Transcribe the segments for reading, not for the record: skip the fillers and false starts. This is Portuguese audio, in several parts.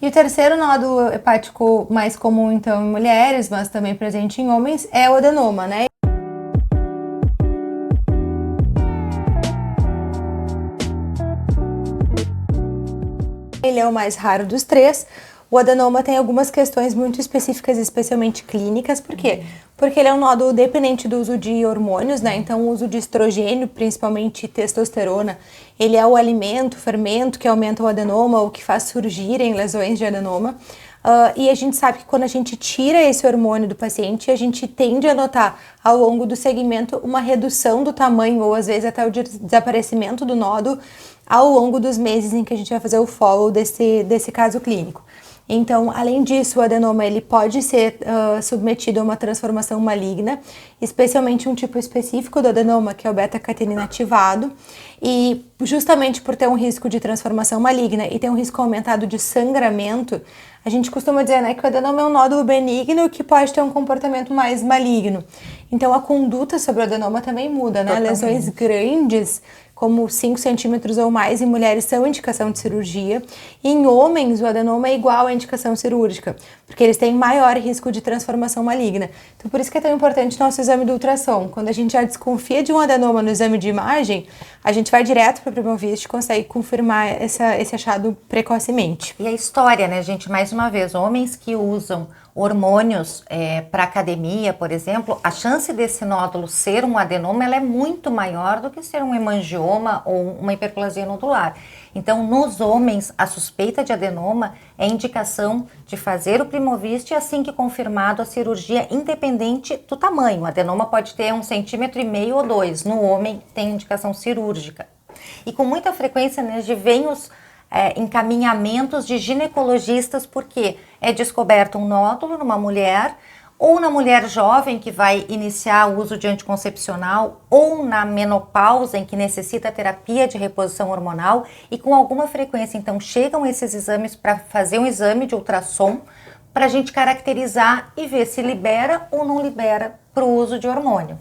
E o terceiro nódulo hepático mais comum, então, em mulheres, mas também presente em homens, é o adenoma, né? Ele é o mais raro dos três. O adenoma tem algumas questões muito específicas, especialmente clínicas. Por quê? Porque ele é um nódulo dependente do uso de hormônios, né? Então, o uso de estrogênio, principalmente testosterona, ele é o alimento, o fermento que aumenta o adenoma ou que faz surgirem lesões de adenoma. E a gente sabe que quando a gente tira esse hormônio do paciente, a gente tende a notar ao longo do segmento uma redução do tamanho ou às vezes até o desaparecimento do nódulo ao longo dos meses em que a gente vai fazer o follow desse caso clínico. Então, além disso, o adenoma ele pode ser submetido a uma transformação maligna, especialmente um tipo específico do adenoma, que é o beta-catenina ativado, e justamente por ter um risco de transformação maligna e ter um risco aumentado de sangramento, a gente costuma dizer, né, que o adenoma é um nódulo benigno que pode ter um comportamento mais maligno. Então, a conduta sobre o adenoma também muda, né? Totalmente. Lesões grandes, como 5 centímetros ou mais em mulheres são indicação de cirurgia. E em homens, o adenoma é igual à indicação cirúrgica, porque eles têm maior risco de transformação maligna. Então, por isso que é tão importante o nosso exame do ultrassom. Quando a gente já desconfia de um adenoma no exame de imagem, a gente vai direto para o Primovist e consegue confirmar esse achado precocemente. E a história, né, gente? Mais uma vez, homens que usam hormônios para academia, por exemplo, a chance desse nódulo ser um adenoma ela é muito maior do que ser um hemangioma ou uma hiperplasia nodular. Então, nos homens, a suspeita de adenoma é indicação de fazer o Primovist e assim que confirmado a cirurgia, independente do tamanho. O adenoma pode ter 1,5 centímetro ou 2. No homem, tem indicação cirúrgica. E com muita frequência, né, vem os encaminhamentos de ginecologistas, porque é descoberto um nódulo numa mulher, ou na mulher jovem que vai iniciar o uso de anticoncepcional, ou na menopausa em que necessita terapia de reposição hormonal, e com alguma frequência, então, chegam esses exames para fazer um exame de ultrassom, para a gente caracterizar e ver se libera ou não libera para o uso de hormônio.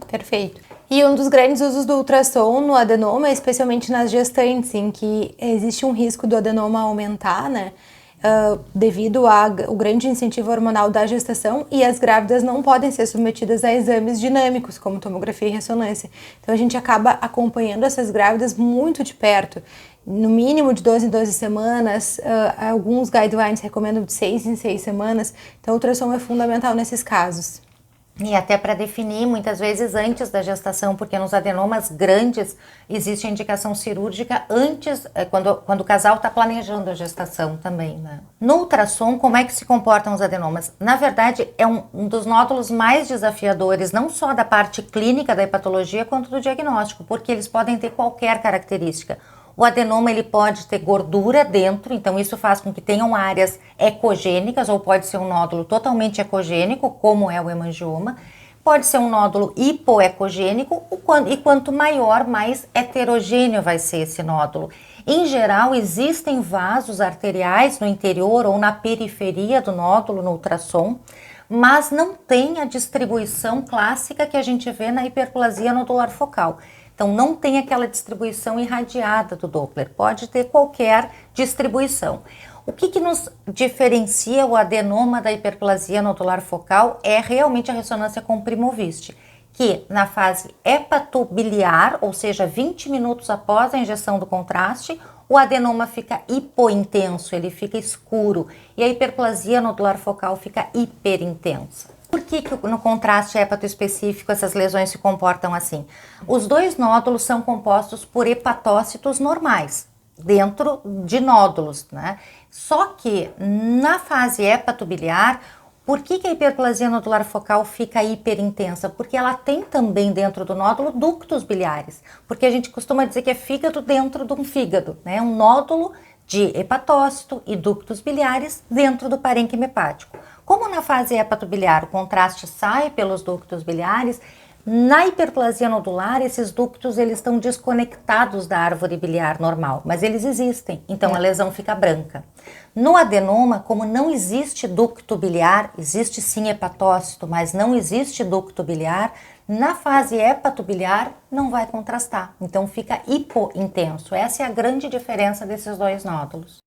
Perfeito. E um dos grandes usos do ultrassom no adenoma, especialmente nas gestantes, em que existe um risco do adenoma aumentar, né? Devido ao grande incentivo hormonal da gestação, e as grávidas não podem ser submetidas a exames dinâmicos, como tomografia e ressonância. Então a gente acaba acompanhando essas grávidas muito de perto, no mínimo de 12 em 12 semanas, alguns guidelines recomendam de 6 em 6 semanas, então o ultrassom é fundamental nesses casos. E até para definir, muitas vezes antes da gestação, porque nos adenomas grandes existe a indicação cirúrgica antes, quando o casal está planejando a gestação também, né? No ultrassom, como é que se comportam os adenomas? Na verdade, é um dos nódulos mais desafiadores, não só da parte clínica da hepatologia, quanto do diagnóstico, porque eles podem ter qualquer característica. O adenoma ele pode ter gordura dentro, então isso faz com que tenham áreas ecogênicas, ou pode ser um nódulo totalmente ecogênico, como é o hemangioma. Pode ser um nódulo hipoecogênico, e quanto maior, mais heterogêneo vai ser esse nódulo. Em geral, existem vasos arteriais no interior ou na periferia do nódulo no ultrassom, mas não tem a distribuição clássica que a gente vê na hiperplasia nodular focal. Então, não tem aquela distribuição irradiada do Doppler, pode ter qualquer distribuição. O que nos diferencia o adenoma da hiperplasia nodular focal é realmente a ressonância com Primovist, que na fase hepatobiliar, ou seja, 20 minutos após a injeção do contraste, o adenoma fica hipointenso, ele fica escuro, e a hiperplasia nodular focal fica hiperintensa. Por que no contraste hepatoespecífico essas lesões se comportam assim? Os dois nódulos são compostos por hepatócitos normais, dentro de nódulos, né? Só que na fase hepatobiliar, por que a hiperplasia nodular focal fica hiperintensa? Porque ela tem também dentro do nódulo ductos biliares, porque a gente costuma dizer que é fígado dentro de um fígado, né? Um nódulo de hepatócito e ductos biliares dentro do parênquima hepático. Como na fase hepatobiliar o contraste sai pelos ductos biliares, na hiperplasia nodular esses ductos eles estão desconectados da árvore biliar normal, mas eles existem, então a lesão fica branca. No adenoma, como não existe ducto biliar, existe sim hepatócito, mas não existe ducto biliar, na fase hepatobiliar não vai contrastar, então fica hipointenso. Essa é a grande diferença desses dois nódulos.